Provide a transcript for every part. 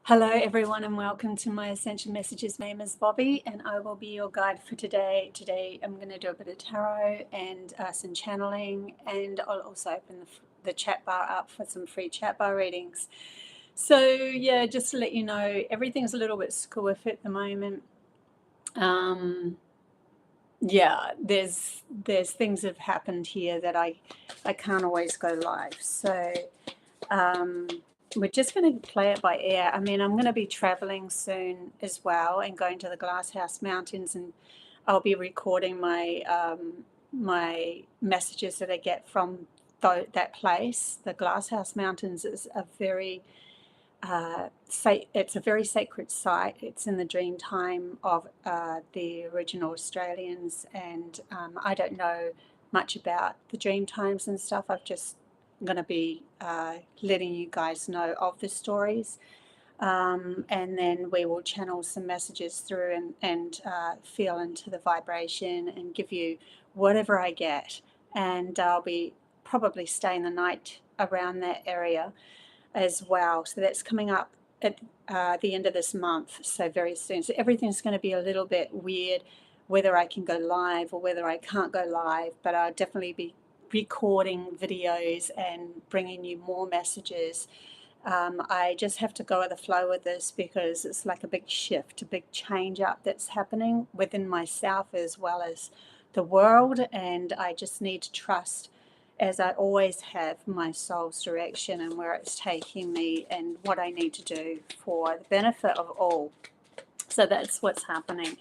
Hello everyone and welcome to my Ascension Messages. My name is Bobby and I will be your guide for today. Today I'm going to do a bit of tarot and some channeling, and I'll also open the chat bar up for some free chat bar readings. So yeah, just to let you know, everything's a little bit squiff at the moment. Yeah, there's things that have happened here that I can't always go live. So we're just going to play it by ear. I mean, I'm going to be traveling soon as well and going to the Glasshouse Mountains, and I'll be recording my my messages that I get from that place. The Glasshouse Mountains is a very it's a very sacred site. It's in the dream time of the original Australians, and I don't know much about the dream times and stuff. I've just going to be letting you guys know of the stories, and then we will channel some messages through and feel into the vibration and give you whatever I get. And I'll be probably staying the night around that area as well. So that's coming up at the end of this month, so very soon. So everything's going to be a little bit weird, whether I can go live or whether I can't go live, but I'll definitely be recording videos and bringing you more messages. I just have to go with the flow with this because it's like a big shift, a big change up that's happening within myself as well as the world, and I just need to trust, as I always have, my soul's direction and where it's taking me and what I need to do for the benefit of all. So that's what's happening.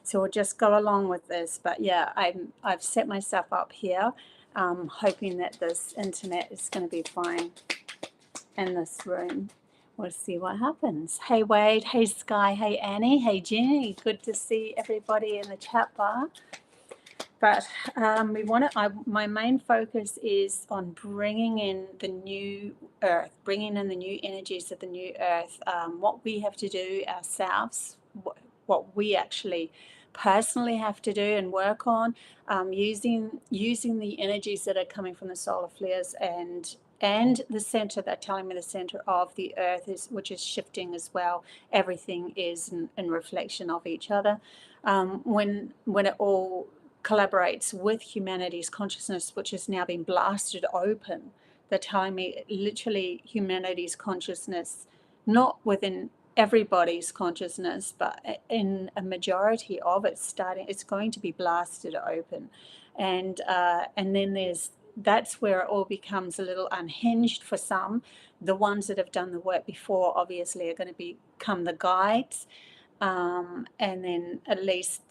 So we'll just go along with this. But yeah, I've set myself up here, hoping that this internet is going to be fine in this room. We'll see what happens. Hey Wade, hey Sky, hey Annie, hey Jenny. Good to see everybody in the chat bar. But my main focus is on bringing in the new earth, bringing in the new energies of the new earth, what we have to do ourselves, what we actually personally have to do and work on, using the energies that are coming from the solar flares and the center. They're telling me the center of the earth which is shifting as well. Everything is in reflection of each other. When it all collaborates with humanity's consciousness, which has now been blasted open. They're telling me literally humanity's consciousness, not within everybody's consciousness, but in a majority of it, it's going to be blasted open. And then that's where it all becomes a little unhinged for some. The ones that have done the work before obviously are going to become the guides, and then at least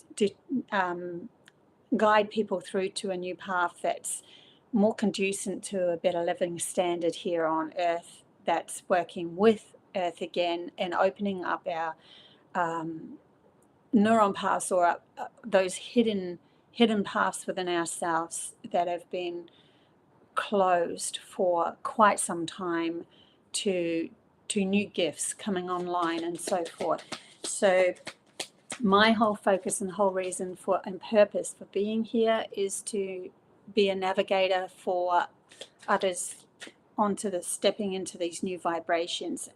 guide people through to a new path that's more conducive to a better living standard here on Earth, that's working with Earth again and opening up our neuron paths, or those hidden paths within ourselves that have been closed for quite some time to new gifts coming online and so forth. So my whole focus and whole reason for and purpose for being here is to be a navigator for others stepping into these new vibrations,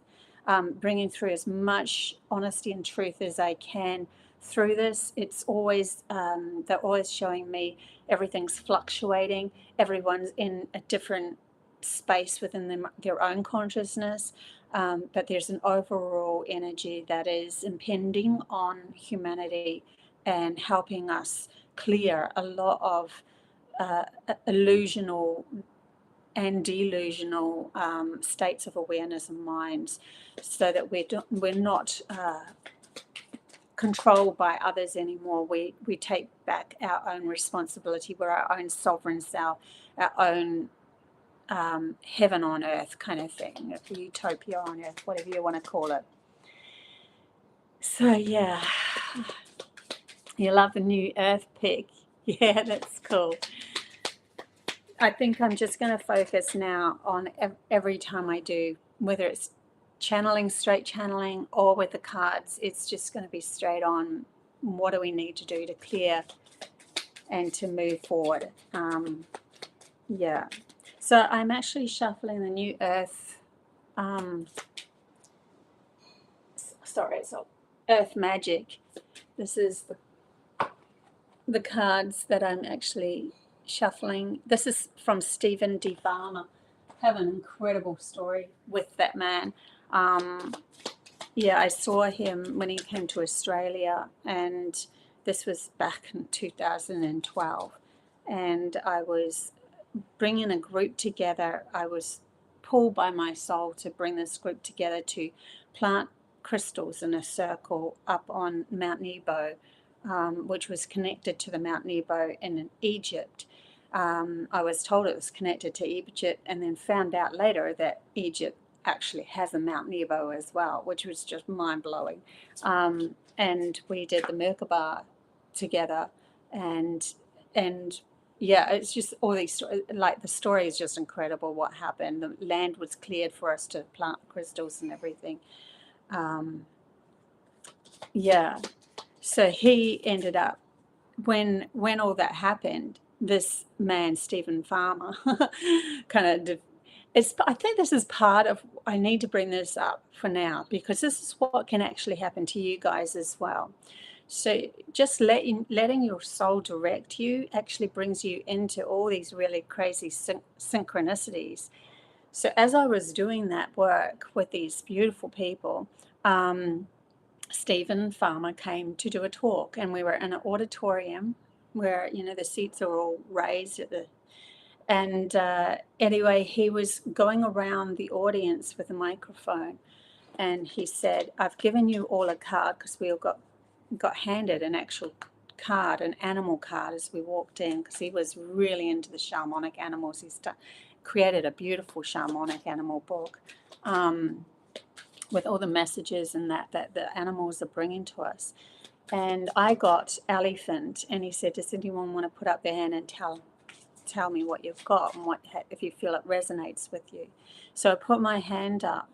bringing through as much honesty and truth as I can through this. It's always they're always showing me everything's fluctuating. Everyone's in a different space within their own consciousness. But there's an overall energy that is impending on humanity and helping us clear a lot of illusional and delusional states of awareness and minds, so that we're not controlled by others anymore. We take back our own responsibility. We're our own sovereign self, our own heaven on earth kind of thing, utopia on earth, whatever you want to call it. So yeah, you love the new earth pic. Yeah, that's cool. I think I'm just going to focus now on every time I do, whether it's channeling, straight channeling, or with the cards, it's just going to be straight on. What do we need to do to clear and to move forward? Yeah. So I'm actually shuffling the new earth sorry, it's all Earth Magic. This is the cards that I'm actually shuffling. This is from Stephen D. Farmer. I have an incredible story with that man. Yeah, I saw him when he came to Australia, and this was back in 2012. And I was bringing a group together. I was pulled by my soul to bring this group together to plant crystals in a circle up on Mount Nebo, which was connected to the Mount Nebo in Egypt. I was told it was connected to Egypt, and then found out later that Egypt actually has a Mount Nebo as well, which was just mind-blowing. And we did the Merkaba together, and yeah, it's just all these, like, the story is just incredible what happened. The land was cleared for us to plant crystals and everything. Yeah, so he ended up, when all that happened, this man, Stephen Farmer, kind of, I think this is part of, I need to bring this up for now, because this is what can actually happen to you guys as well. So just letting your soul direct you actually brings you into all these really crazy synchronicities. So as I was doing that work with these beautiful people, Stephen Farmer came to do a talk, and we were in an auditorium where, you know, the seats are all raised at the, and anyway, he was going around the audience with a microphone, and he said, I've given you all a card, because we all got handed an actual card, an animal card, as we walked in, because he was really into the shamanic animals. He's created a beautiful shamanic animal book, with all the messages and that the animals are bringing to us. And I got elephant, and he said, does anyone want to put up their hand and tell me what you've got, and what, if you feel it resonates with you? So I put my hand up,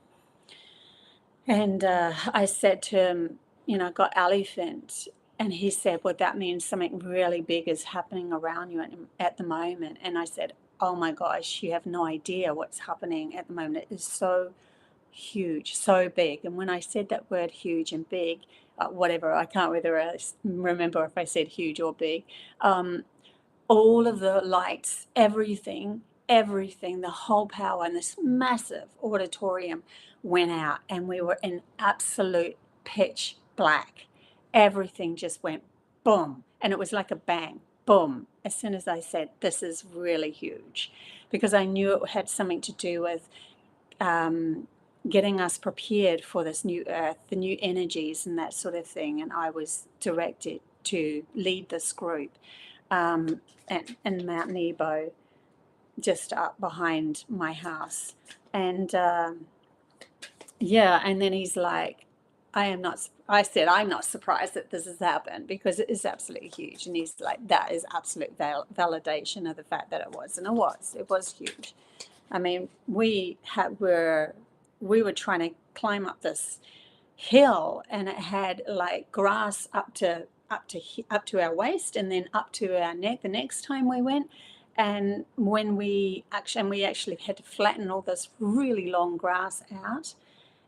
and I said to him, you know, I got elephant. And he said, well, that means something really big is happening around you at the moment. And I said, oh my gosh, you have no idea what's happening at the moment. It is so huge, so big. And when I said that word huge and big, whatever, I can't remember if I said huge or big, all of the lights, everything, the whole power in this massive auditorium went out, and we were in absolute pitch black. Everything just went boom, and it was like a bang, boom, as soon as I said, this is really huge, because I knew it had something to do with getting us prepared for this new earth, the new energies and that sort of thing. And I was directed to lead this group in Mount Nebo, just up behind my house. And yeah, and then he's like, I said, I'm not surprised that this has happened, because it is absolutely huge. And he's like, that is absolute validation of the fact that it was. And it was huge. I mean, we were trying to climb up this hill, and it had like grass up to our waist, and then up to our neck the next time we went. And when we actually had to flatten all this really long grass out.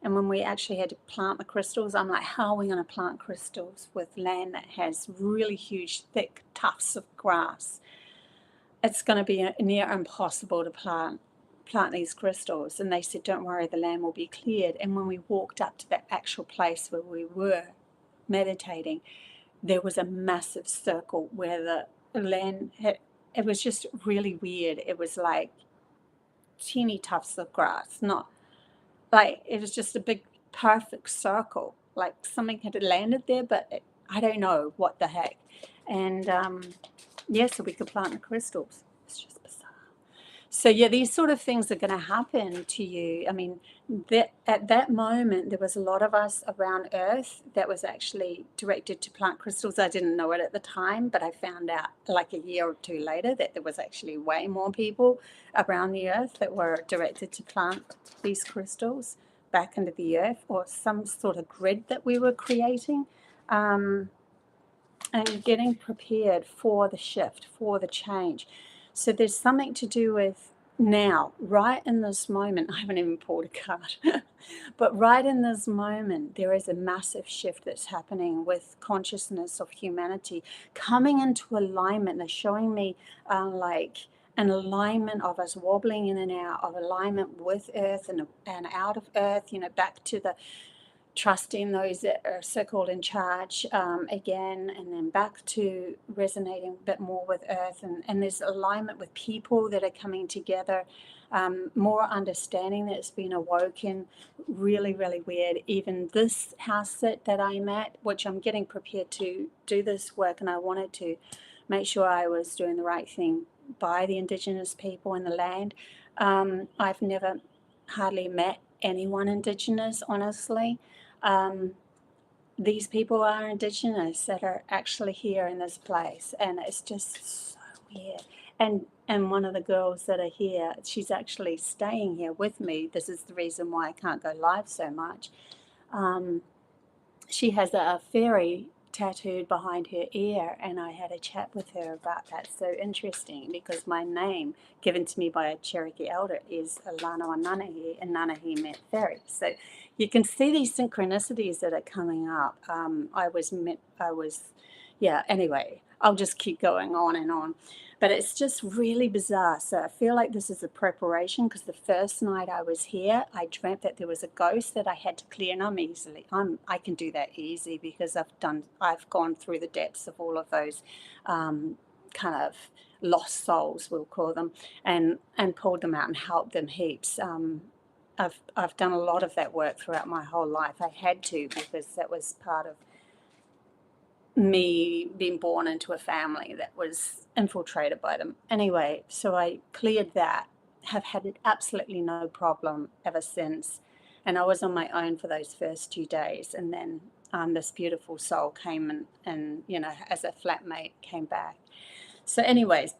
And when we actually had to plant the crystals, I'm like, how are we going to plant crystals with land that has really huge, thick tufts of grass? It's going to be near impossible to plant these crystals. And they said, don't worry, the land will be cleared. And when we walked up to that actual place where we were meditating, there was a massive circle where the land had, it was just really weird. It was like teeny tufts of grass, not like, it was just a big perfect circle, like something had landed there, but I don't know what the heck. And yeah, so we could plant the crystals. It's just bizarre. So yeah, these sort of things are going to happen to you. I mean, at that moment, there was a lot of us around Earth that was actually directed to plant crystals. I didn't know it at the time, but I found out like a year or two later that there was actually way more people around the Earth that were directed to plant these crystals back into the Earth, or some sort of grid that we were creating, and getting prepared for the shift, for the change. So there's something to do with now, right in this moment, I haven't even pulled a card, but right in this moment, there is a massive shift that's happening with consciousness of humanity coming into alignment. They're showing me like an alignment of us wobbling in and out of alignment with Earth and out of Earth, back to the trusting those that are so-called in charge again, and then back to resonating a bit more with Earth, and there's alignment with people that are coming together, more understanding that's been awoken. Really, really weird. Even this house that I'm at, which I'm getting prepared to do this work, and I wanted to make sure I was doing the right thing by the Indigenous people in the land. I've never hardly met anyone Indigenous, honestly. These people are Indigenous that are actually here in this place, and it's just so weird. And one of the girls that are here, she's actually staying here with me. This is the reason why I can't go live so much. She has a fairy tattooed behind her ear, and I had a chat with her about that. So interesting, because my name given to me by a Cherokee elder is Alana Nanahi, and Nanahi meant fairy. So you can see these synchronicities that are coming up. Anyway, I'll just keep going on and on. But it's just really bizarre. So I feel like this is a preparation, because the first night I was here, I dreamt that there was a ghost that I had to clear, and I can do that easy, because I've gone through the depths of all of those kind of lost souls, we'll call them, and pulled them out and helped them heaps. I've done a lot of that work throughout my whole life. I had to, because that was part of me being born into a family that was infiltrated by them. Anyway, so I cleared that, have had absolutely no problem ever since. And I was on my own for those first 2 days. And then this beautiful soul came and as a flatmate, came back. So anyways,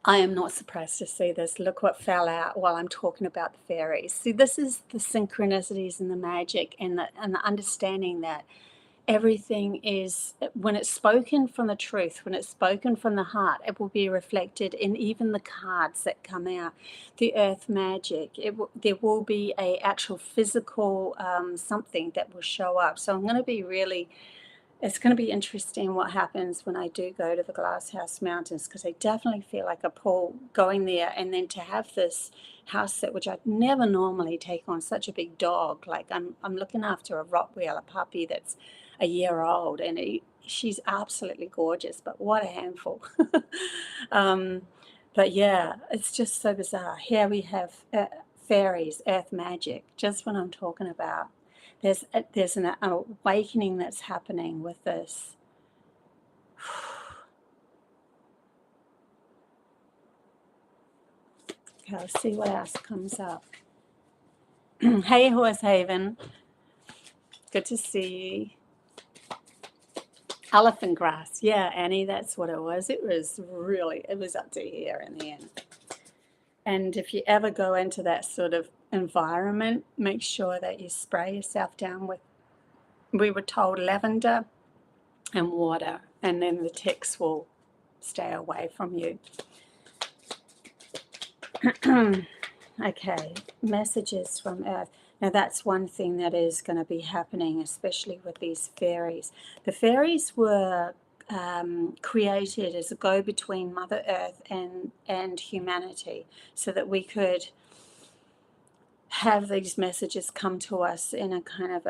I am not surprised to see this. Look what fell out while I'm talking about the fairies. See, this is the synchronicities and the magic and the understanding that everything is, when it's spoken from the truth, when it's spoken from the heart, it will be reflected in even the cards that come out, the earth magic. There will be a actual physical something that will show up. So it's going to be interesting what happens when I do go to the Glasshouse Mountains, because I definitely feel like a pull going there, and then to have this house sit, which I'd never normally take on, such a big dog. Like I'm looking after a Rottweiler puppy that's a year old, and she's absolutely gorgeous, but what a handful. But yeah, it's just so bizarre. Here we have fairies, earth magic, just what I'm talking about. There's an awakening that's happening with this. Okay, I'll see what else comes up. Hey, Horsehaven. Good to see you. Elephant grass. Yeah, Annie, that's what it was. It was up to here in the end. And if you ever go into that sort of environment, make sure that you spray yourself down with, we were told, lavender and water, and then the ticks will stay away from you. Okay, messages from Earth. Now that's one thing that is going to be happening, especially with these fairies. The fairies were created as a go-between Mother Earth and humanity, so that we could have these messages come to us in a kind of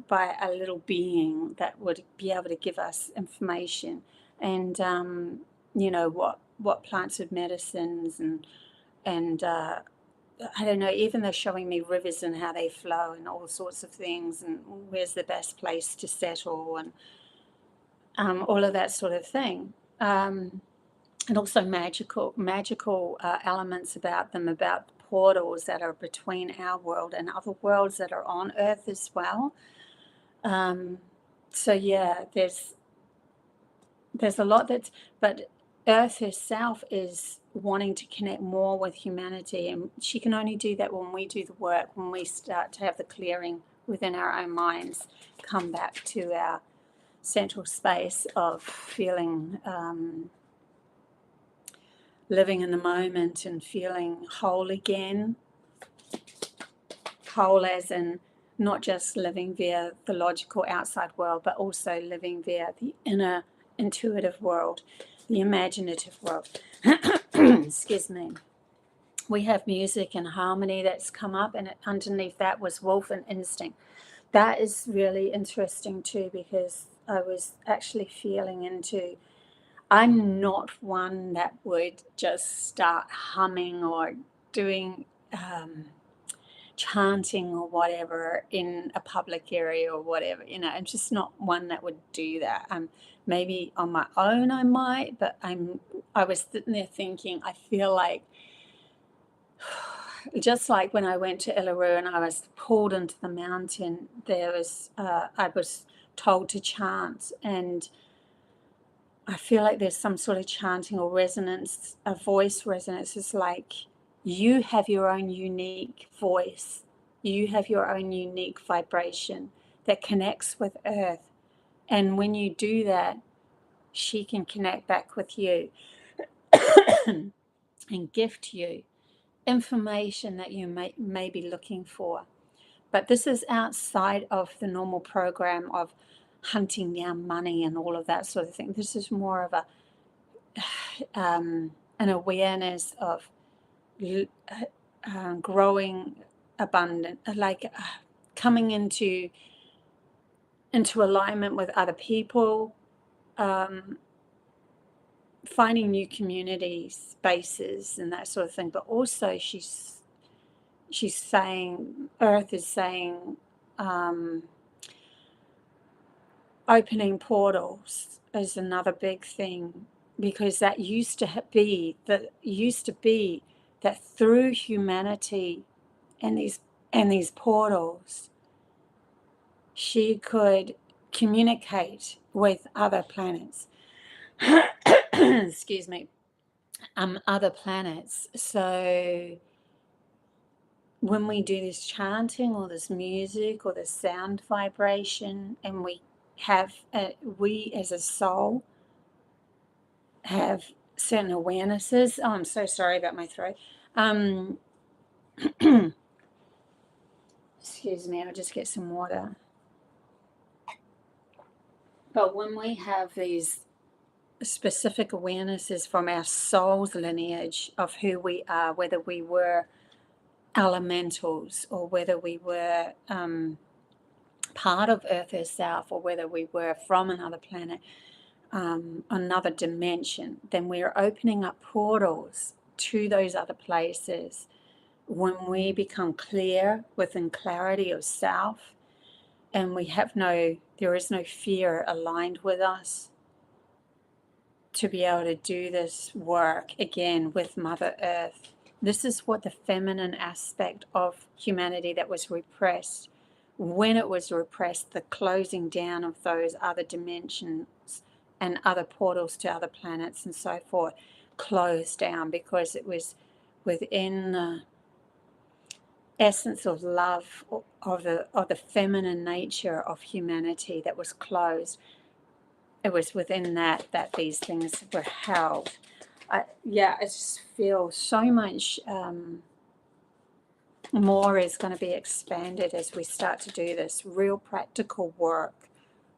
by a little being that would be able to give us information, and what plants of medicines and I don't know, even they're showing me rivers and how they flow and all sorts of things, and where's the best place to settle, and all of that sort of thing. And also magical elements about them, about portals that are between our world and other worlds that are on Earth as well. So yeah, there's a lot but Earth herself is wanting to connect more with humanity, and she can only do that when we do the work, when we start to have the clearing within our own minds, come back to our central space of feeling living in the moment and feeling whole again. Whole as in not just living via the logical outside world, but also living via the inner intuitive world, the imaginative world. Excuse me. We have music and harmony that's come up, and underneath that was wolf and instinct. That is really interesting too, because I was actually feeling into, I'm not one that would just start humming or doing chanting or whatever in a public area or whatever. I'm just not one that would do that. Maybe on my own I might, but I was sitting there thinking, I feel like, just like when I went to Uluru and I was pulled into the mountain, I was told to chant, and I feel like there's some sort of chanting or resonance, a voice resonance. It's like you have your own unique voice. You have your own unique vibration that connects with Earth. And when you do that, she can connect back with you and gift you information that you may be looking for. But this is outside of the normal program of hunting down money and all of that sort of thing. This is more of an awareness of growing abundant, like coming into alignment with other people, finding new community spaces and that sort of thing. But also she's saying, Earth is saying, opening portals is another big thing, because that used to be that through humanity and these portals, she could communicate with other planets. Excuse me. Other planets. So when we do this chanting or this music or this sound vibration, and we as a soul have certain awarenesses. Oh, I'm so sorry about my throat. Excuse me, I'll just get some water. But when we have these specific awarenesses from our soul's lineage of who we are, whether we were elementals or whether we were part of Earth herself, or whether we were from another planet, another dimension, then we're opening up portals to those other places. When we become clear within clarity of self, and there is no fear aligned with us, to be able to do this work again with Mother Earth. This is what the feminine aspect of humanity that was repressed, when it was repressed, the closing down of those other dimensions and other portals to other planets and so forth, closed down, because it was within the essence of love of the feminine nature of humanity that was closed. It was within that these things were held. I just feel so much more is going to be expanded as we start to do this real practical work.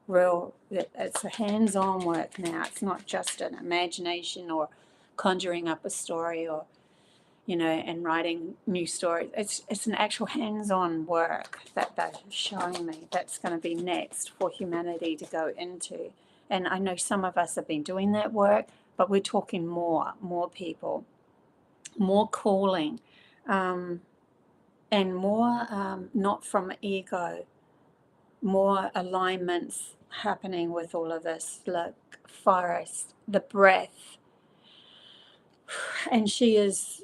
It's a hands-on work now. It's not just an imagination or conjuring up a story or and writing new stories. It's an actual hands-on work that they're showing me that's going to be next for humanity to go into. And I know some of us have been doing that work, but we're talking more people, more calling, and more not from ego, more alignments happening with all of this, like forest, the breath. And she is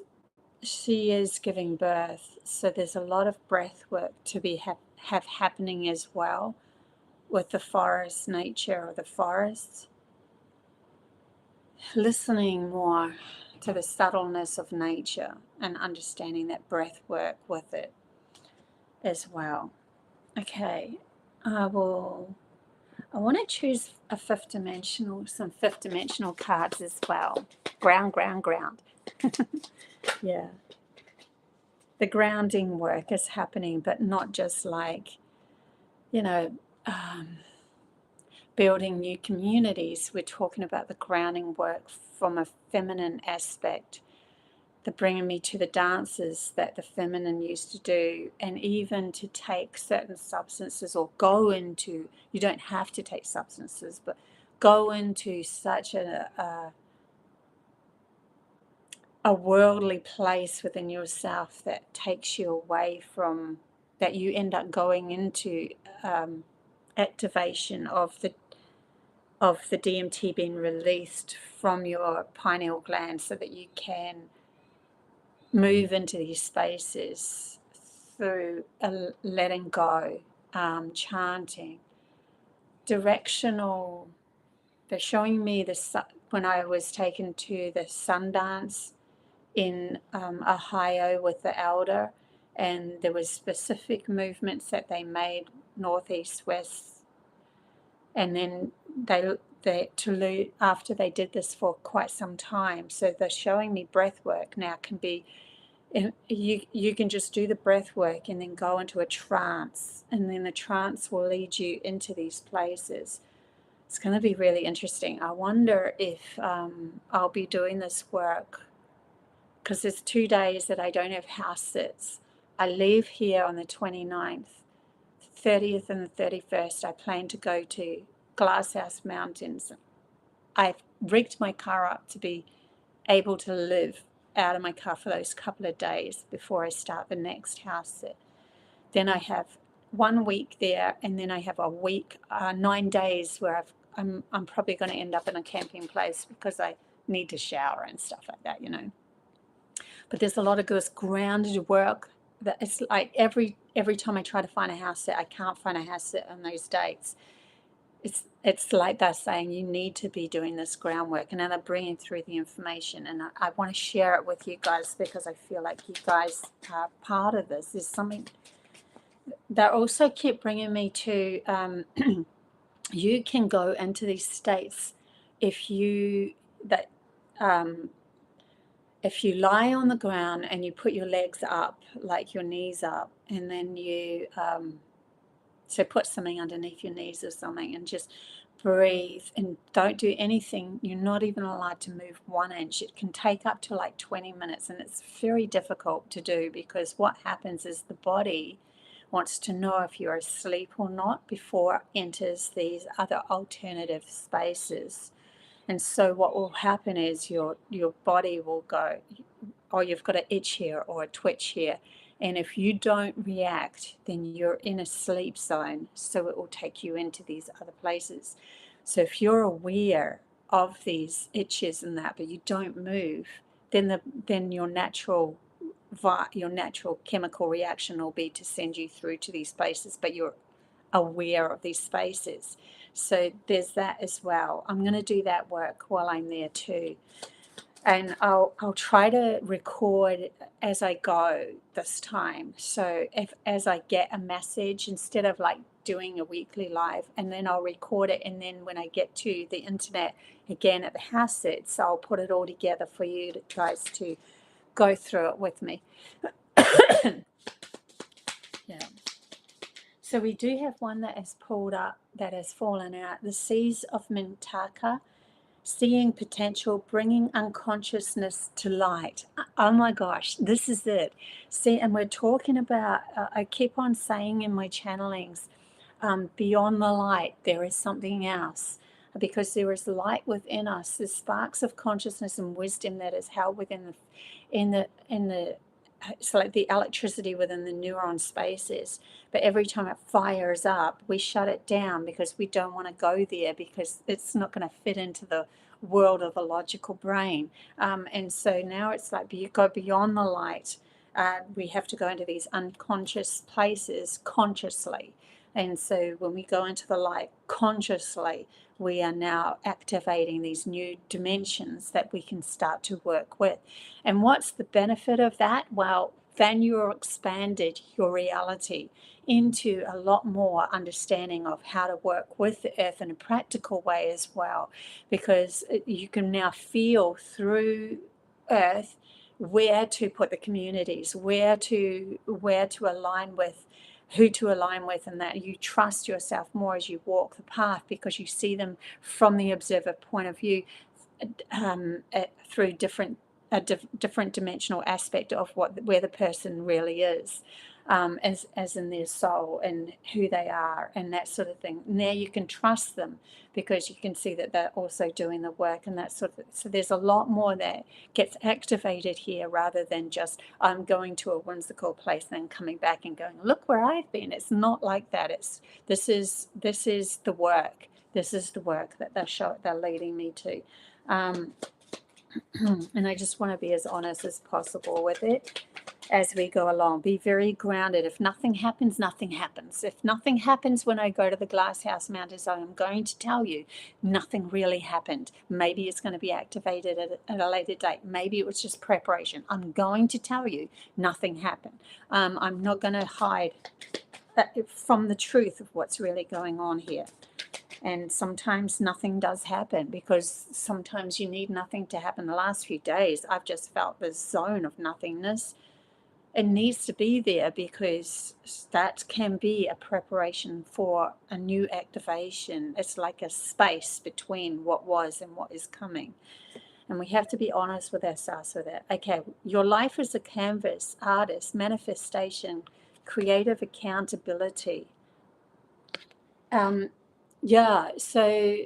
giving birth, so there's a lot of breath work to be have happening as well with the forest nature of the forests, listening more to the subtleness of nature and understanding that breath work with it as well. Okay, I want to choose some fifth dimensional cards as well. Ground. Yeah. The grounding work is happening, but not just like, you know, building new communities. We're talking about the grounding work from a feminine aspect, the bringing me to the dances that the feminine used to do, and even to take certain substances or go into, you don't have to take substances, but go into such a worldly place within yourself that takes you away from, that you end up going into activation of the DMT being released from your pineal gland, so that you can move into these spaces through letting go, chanting, directional. They're showing me when I was taken to the sun dance in Ohio with the elder, and there was specific movements that they made, northeast, west, and then after they did this for quite some time, so they're showing me breath work now can be, you can just do the breath work and then go into a trance, and then the trance will lead you into these places. It's going to be really interesting. I wonder if I'll be doing this work, because there's 2 days that I don't have house sits. I leave here on the 29th, 30th and the 31st. I plan to go to Glasshouse Mountains. I've rigged my car up to be able to live out of my car for those couple of days before I start the next house sit. Then I have 1 week there, and then I have a week, 9 days where I'm probably going to end up in a camping place because I need to shower and stuff like that, you know. But there's a lot of this grounded work that it's like every time I try to find a house sit, I can't find a house sit on those dates. It's like they're saying you need to be doing this groundwork, and now they're bringing through the information, and I want to share it with you guys because I feel like you guys are part of this. There's something that also kept bringing me to, you can go into these states if you lie on the ground and you put your legs up, like your knees up, and then you so put something underneath your knees or something, and just breathe and don't do anything. You're not even allowed to move 1 inch. It can take up to like 20 minutes, and it's very difficult to do because what happens is the body wants to know if you're asleep or not before it enters these other alternative spaces. And so what will happen is your body will go, oh, you've got an itch here or a twitch here. And if you don't react, then you're in a sleep zone. So it will take you into these other places. So if you're aware of these itches and that, but you don't move, then your natural chemical reaction will be to send you through to these spaces, but you're aware of these spaces. So there's that as well. I'm going to do that work while I'm there too. And I'll try to record as I go this time. So as I get a message, instead of like doing a weekly live, and then I'll record it, and then when I get to the internet again at the house sits, I'll put it all together for you guys to go through it with me. Yeah. So we do have one that is pulled up, that has fallen out. The Seas of Mintaka, seeing potential, bringing unconsciousness to light. Oh my gosh, this is it. See, and we're talking about, I keep on saying in my channelings, beyond the light, there is something else. Because there is light within us, the sparks of consciousness and wisdom that is held within it's like the electricity within the neuron spaces. But every time it fires up, we shut it down because we don't want to go there, because it's not going to fit into the world of the logical brain. And so now it's like you go beyond the light. We have to go into these unconscious places consciously. And so when we go into the light consciously, we are now activating these new dimensions that we can start to work with. And what's the benefit of that? Well, then you're expanded your reality into a lot more understanding of how to work with the earth in a practical way as well, because you can now feel through earth where to put the communities, where to align with, who to align with, and that you trust yourself more as you walk the path because you see them from the observer point of view, through different dimensional aspect of where the person really is, as in their soul and who they are and that sort of thing. Now you can trust them because you can see that they're also doing the work and that sort of. So there's a lot more that gets activated here rather than just I'm going to a whimsical place and then coming back and going, look where I've been. It's not like that. This is the work. This is the work that they're leading me to. And I just want to be as honest as possible with it as we go along. Be very grounded. If nothing happens, nothing happens. If nothing happens when I go to the Glass House Mountain Zone, I'm going to tell you nothing really happened. Maybe it's going to be activated at a later date. Maybe it was just preparation. I'm going to tell you nothing happened. I'm not going to hide from the truth of what's really going on here. And sometimes nothing does happen because sometimes you need nothing to happen. The last few days, I've just felt this zone of nothingness. It needs to be there because that can be a preparation for a new activation. It's like a space between what was and what is coming. And we have to be honest with ourselves with that. Okay, your life is a canvas, artist, manifestation, creative accountability. Yeah, so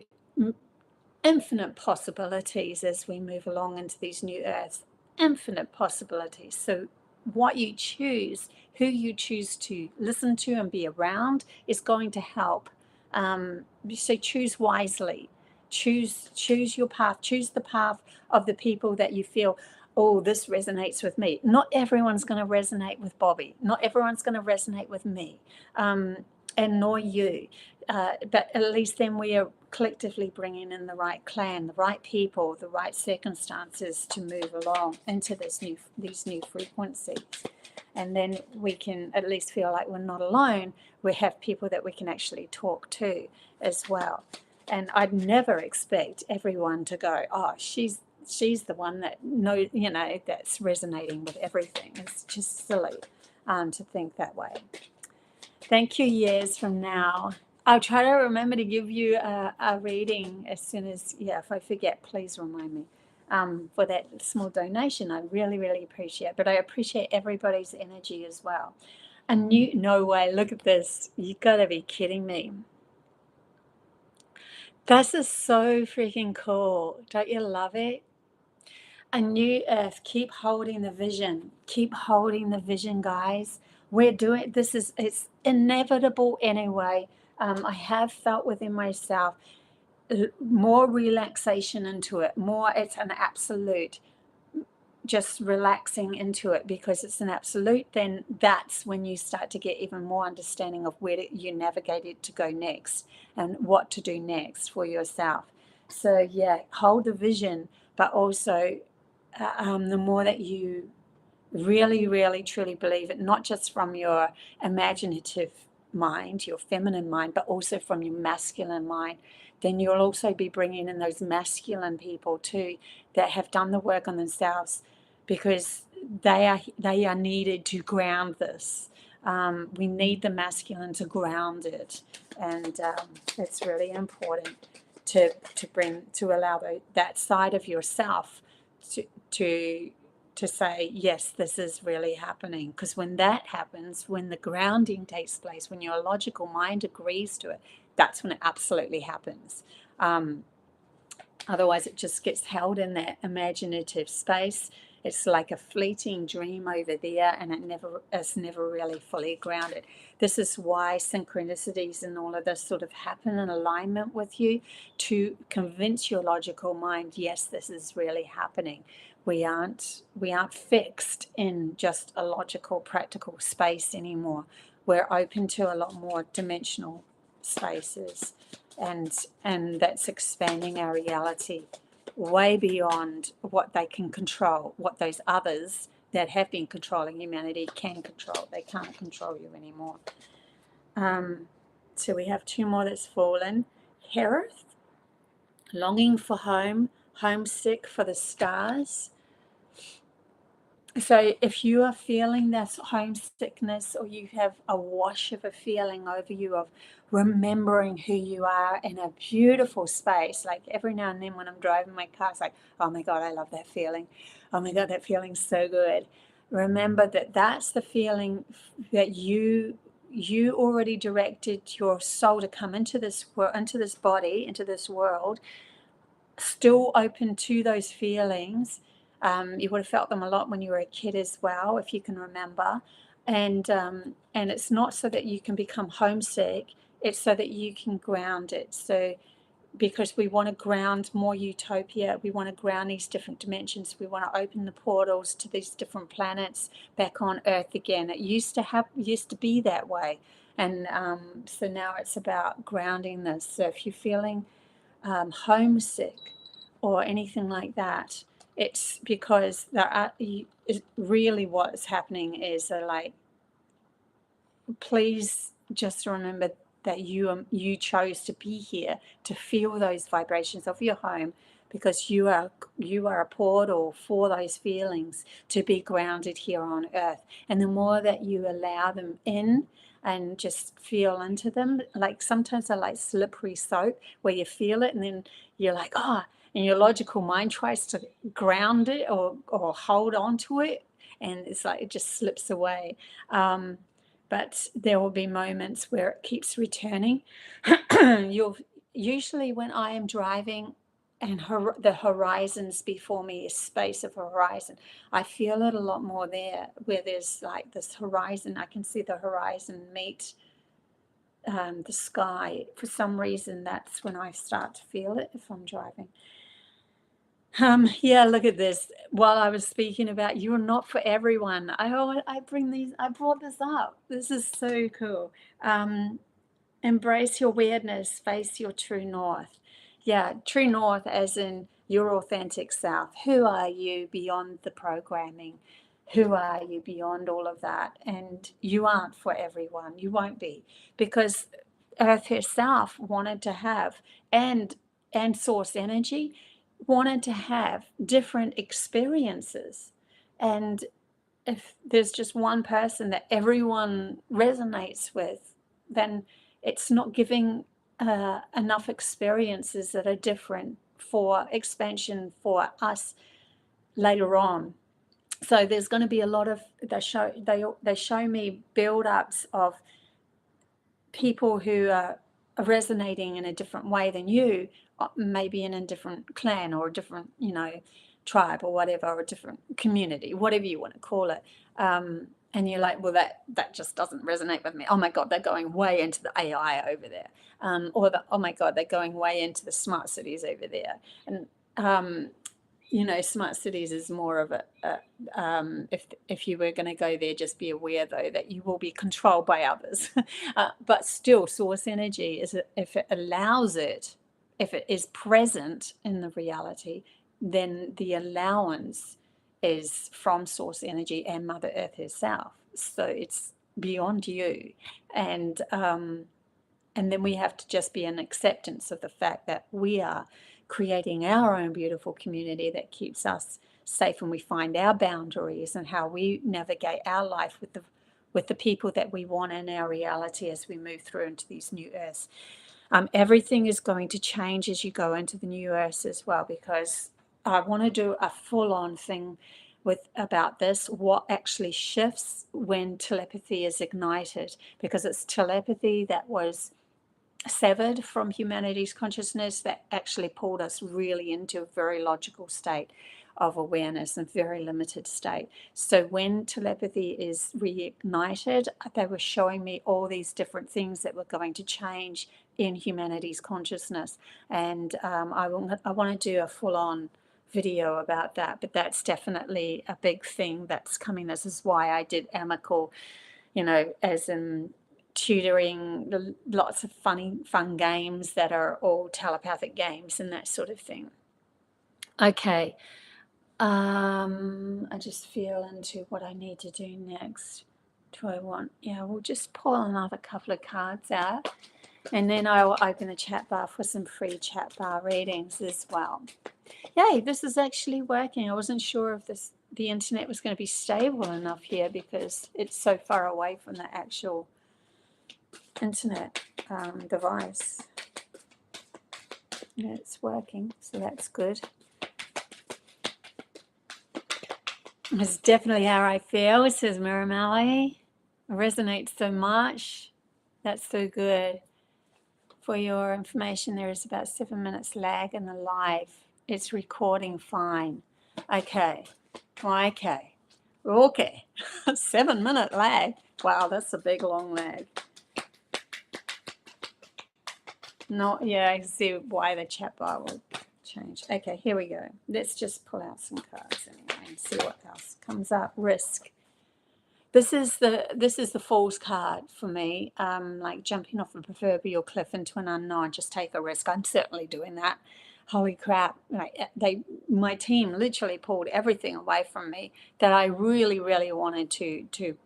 infinite possibilities as we move along into these new earths, infinite possibilities. So what you choose, who you choose to listen to and be around is going to help. So choose wisely, choose your path, choose the path of the people that you feel, oh, this resonates with me. Not everyone's going to resonate with Bobbie. Not everyone's going to resonate with me, and nor you. But at least then we are collectively bringing in the right clan, the right people, the right circumstances to move along into these new frequencies. And then we can at least feel like we're not alone. We have people that we can actually talk to as well. And I'd never expect everyone to go, oh, she's the one that that's resonating with everything. It's just silly to think that way. Thank you, years from now. I'll try to remember to give you a reading as soon as, if I forget, please remind me for that small donation. I really, really appreciate it. But I appreciate everybody's energy as well. No way, look at this. You got to be kidding me. This is so freaking cool. Don't you love it? A new earth. Keep holding the vision. Keep holding the vision, guys. We're doing this. It's inevitable anyway. I have felt within myself more relaxation into it. It's an absolute, just relaxing into it because it's an absolute. Then that's when you start to get even more understanding of where you navigate it to go next and what to do next for yourself. So hold the vision, but also the more that you really, really, truly believe it, not just from your imaginative mind, your feminine mind, but also from your masculine mind, then you'll also be bringing in those masculine people too that have done the work on themselves because they are needed to ground this. We need the masculine to ground it, and it's really important to allow that side of yourself to say, yes, this is really happening. Because when that happens, when the grounding takes place, when your logical mind agrees to it, that's when it absolutely happens. Otherwise, it just gets held in that imaginative space. It's like a fleeting dream over there, and it's never really fully grounded. This is why synchronicities and all of this sort of happen in alignment with you to convince your logical mind, yes, this is really happening. We aren't fixed in just a logical, practical space anymore. We're open to a lot more dimensional spaces, and that's expanding our reality way beyond what they can control, what those others that have been controlling humanity can control. They can't control you anymore. So we have two more that's fallen. Hereth, longing for home, homesick for the stars. So if you are feeling this homesickness, or you have a wash of a feeling over you of remembering who you are in a beautiful space, like every now and then when I'm driving my car, it's like, oh my God, I love that feeling. Oh my God, that feeling's so good. Remember that that's the feeling that you already directed your soul to come into this world, into this body, into this world, still open to those feelings. You would have felt them a lot when you were a kid as well, if you can remember. And it's not so that you can become homesick, it's so that you can ground it. So because we want to ground more utopia, we want to ground these different dimensions, we want to open the portals to these different planets back on Earth again. It used to be that way, and so now it's about grounding this. So if you're feeling homesick or anything like that, it's because really what's happening is like, please just remember that you chose to be here to feel those vibrations of your home, because you are a portal for those feelings to be grounded here on Earth. And the more that you allow them in and just feel into them, like sometimes they're like slippery soap, where you feel it and then you're like, oh, and your logical mind tries to ground it or hold on to it, and it's like it just slips away. But there will be moments where it keeps returning. Usually when I am driving and the horizons before me is space of horizon, I feel it a lot more there, where there's like this horizon. I can see the horizon meet the sky. For some reason, that's when I start to feel it if I'm driving. Yeah, look at this. While I was speaking about you're not for everyone, I brought this up. This is so cool. Embrace your weirdness, face your true north. Yeah, true north as in your authentic self. Who are you beyond the programming? Who are you beyond all of that? And you aren't for everyone. You won't be, because Earth herself wanted to have, and source energy wanted to have different experiences. And if there's just one person that everyone resonates with, then it's not giving enough experiences that are different for expansion for us later on. So there's going to be a lot of, they show me build-ups of people who are resonating in a different way than you, maybe in a different clan or a different, tribe or whatever, or a different community, whatever you want to call it. And you're like, well, that just doesn't resonate with me. Oh my God, they're going way into the AI over there. Oh my God, they're going way into the smart cities over there. And, smart cities is more of if you were going to go there, just be aware though that you will be controlled by others. But still, source energy is, if it allows it, if it is present in the reality, then the allowance is from source energy and Mother Earth herself. So it's beyond you, and then we have to just be an acceptance of the fact that we are creating our own beautiful community that keeps us safe, and we find our boundaries and how we navigate our life with the people that we want in our reality as we move through into these new earths. Everything is going to change as you go into the new earths as well, because I want to do a full-on thing about this, what actually shifts when telepathy is ignited, because it's telepathy that was severed from humanity's consciousness that actually pulled us really into a very logical state of awareness and very limited state. So when telepathy is reignited, they were showing me all these different things that were going to change in humanity's consciousness. And I want to do a full-on video about that, but that's definitely a big thing that's coming. This is why I did AMAKEL, as in tutoring, lots of fun games that are all telepathic games and that sort of thing. Okay, I just feel into what I need to do next. We'll just pull another couple of cards out, and then I'll open a chat bar for some free chat bar readings as well. Yay, this is actually working. I wasn't sure if this the internet was going to be stable enough here because it's so far away from the actual internet device. Yeah, it's working, so that's good. It's definitely how I feel, says Miramali. It resonates so much. That's so good. For your information, there is about 7 minutes lag in the live. It's recording fine. Okay. Okay. 7 minute lag. Wow, that's a big long lag. Yeah, I can see why the chat bar will change. Okay, here we go. Let's just pull out some cards anyway and see what else comes up. Risk. This is the Fool's card for me. Like jumping off a proverbial cliff into an unknown. Just take a risk. I'm certainly doing that. Holy crap! Like my team literally pulled everything away from me that I really, really wanted to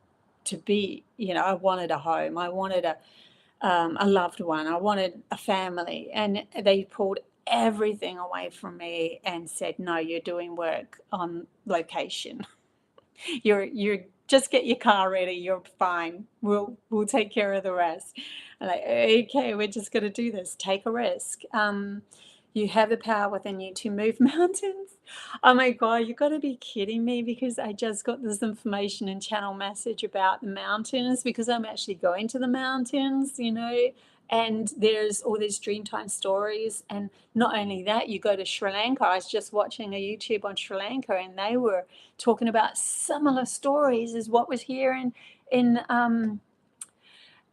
be. You know, I wanted a home. I wanted a loved one. I wanted a family, and they pulled everything away from me and said, "No, you're doing work on location. You're just get your car ready. You're fine. We'll take care of the rest." I'm like, okay, we're just gonna do this. Take a risk. You have the power within you to move mountains. Oh my God, you got to be kidding me, because I just got this information and channel message about the mountains, because I'm actually going to the mountains, you know, and there's all these Dreamtime stories. And not only that, you go to Sri Lanka. I was just watching a YouTube on Sri Lanka, and they were talking about similar stories as what was here in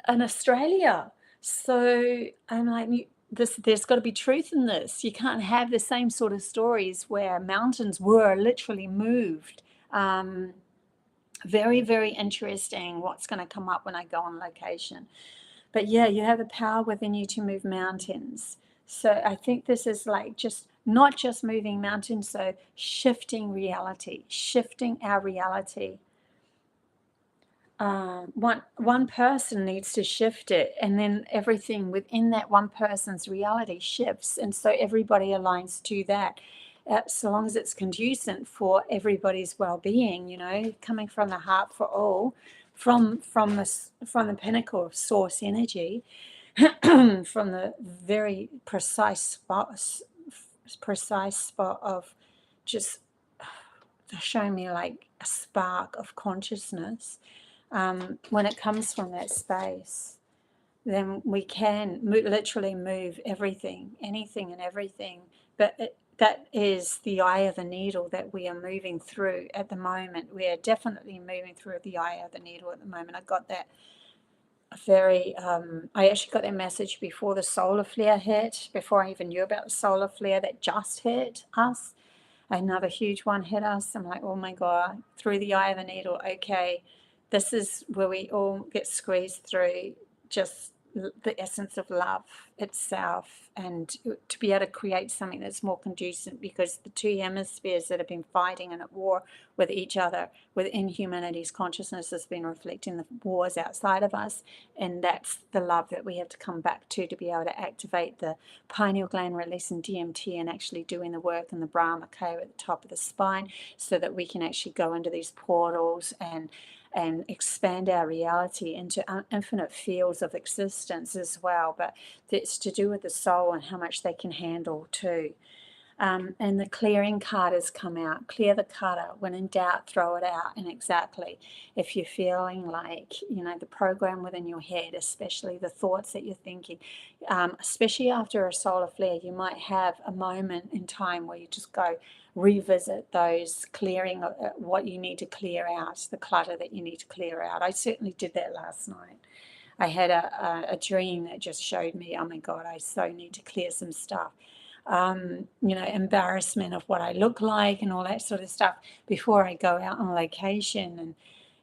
Australia. So I'm like, there's got to be truth in this. You can't have the same sort of stories where mountains were literally moved. Very, very interesting what's going to come up when I go on location. But yeah, you have the power within you to move mountains. So I think this is like not just moving mountains, so shifting reality, shifting our reality. One person needs to shift it, and then everything within that one person's reality shifts, and so everybody aligns to that, so long as it's conducive for everybody's well-being, you know, coming from the heart for all, from the pinnacle of source energy, from the very precise spot of just showing me like a spark of consciousness. When it comes from that space, then we can literally move everything, anything and everything. But that is the eye of the needle that we are moving through at the moment. We are definitely moving through the eye of the needle at the moment. I got that I actually got that message before the solar flare hit, before I even knew about the solar flare that just hit us. Another huge one hit us. I'm like, oh my God, through the eye of the needle. Okay, this is where we all get squeezed through just the essence of love itself, and to be able to create something that's more conducive, because the two hemispheres that have been fighting and at war with each other within humanity's consciousness has been reflecting the wars outside of us, and that's the love that we have to come back to be able to activate the pineal gland, releasing DMT and actually doing the work in the Brahma at the top of the spine, so that we can actually go into these portals and expand our reality into infinite fields of existence as well. But it's to do with the soul and how much they can handle too. And the clearing card has come out. Clear the clutter. When in doubt, throw it out. And exactly, if you're feeling like, you know, the program within your head, especially the thoughts that you're thinking, especially after a solar flare, you might have a moment in time where you just go revisit those, clearing what you need to clear out, the clutter that you need to clear out. I certainly did that last night. I had a dream that just showed me, oh my God, I so need to clear some stuff. You know, embarrassment of what I look like and all that sort of stuff before I go out on location and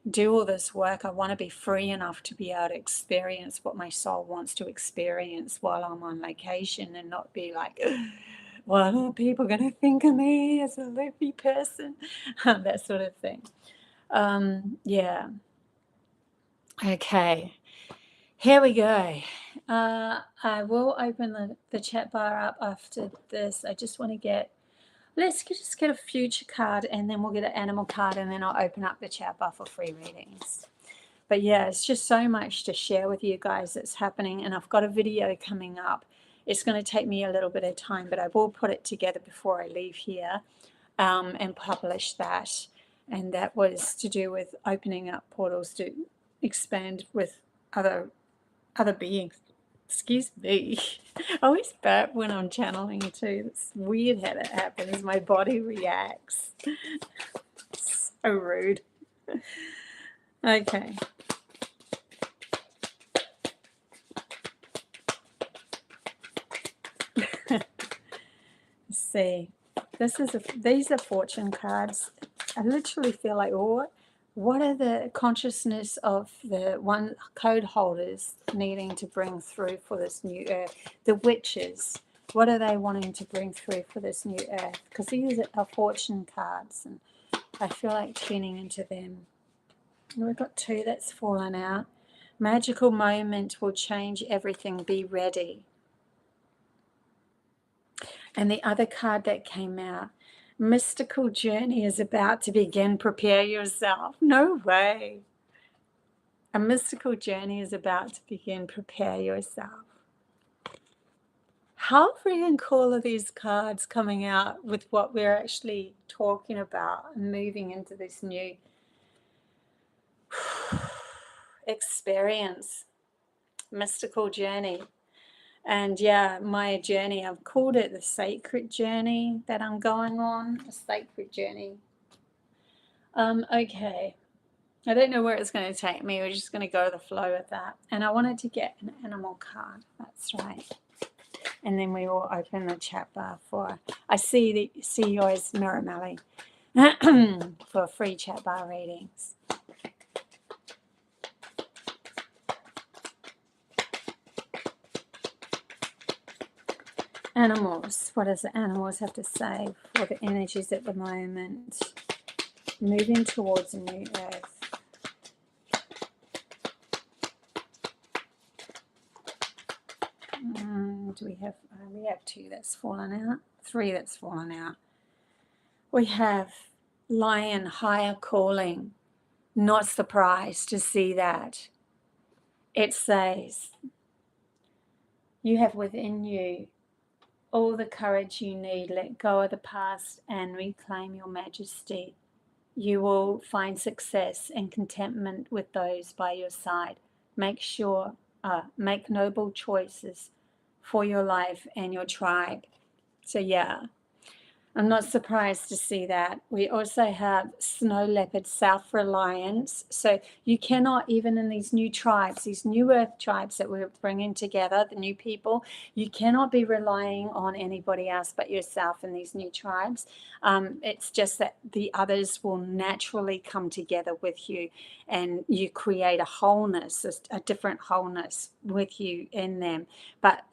do all this work. I want to be free enough to be able to experience what my soul wants to experience while I'm on location, and not be like, what are people going to think of me as a loopy person? That sort of thing. Yeah. Okay. Here we go. I will open the chat bar up after this. I just want to get Let's just get a future card, and then we'll get an animal card, and then I'll open up the chat bar for free readings. But yeah, it's just so much to share with you guys that's happening, and I've got a video coming up. It's going to take me a little bit of time, but I will put it together before I leave here, and publish that. And that was to do with opening up portals to expand with other beings. Excuse me. I always burp when I'm channeling too. It's weird how that happens. My body reacts. So rude. Okay. Let's see. These are fortune cards. I literally feel like, what are the consciousness of the one code holders needing to bring through for this new earth? The witches, what are they wanting to bring through for this new earth? Because these are fortune cards, and I feel like tuning into them. We've got 2 that's fallen out. Magical moment will change everything. Be ready. And the other card that came out, mystical journey is about to begin. Prepare yourself. No way. A mystical journey is about to begin. Prepare yourself. How freaking cool are these cards coming out with what we're actually talking about and moving into this new experience, mystical journey. And yeah, my journey, I've called it the sacred journey that I'm going on, a sacred journey. Okay, I don't know where it's going to take me. We're just going to go with the flow with that. And I wanted to get an animal card. That's right. And then we will open the chat bar for, I see yours, Miramelli, for free chat bar readings. Animals. What does the animals have to say for the energies at the moment? Moving towards a new earth. Do we have 2 that's fallen out, 3 that's fallen out. We have lion, higher calling. Not surprised to see that. It says, you have within you all the courage you need. Let go of the past and reclaim your majesty. You will find success and contentment with those by your side. Make noble choices for your life and your tribe. So yeah, I'm not surprised to see that. We also have snow leopard, self-reliance. So you cannot, even in these new tribes, these new earth tribes that we're bringing together, the new people, you cannot be relying on anybody else but yourself in these new tribes. It's just that the others will naturally come together with you, and you create a wholeness, a different wholeness with you in them. But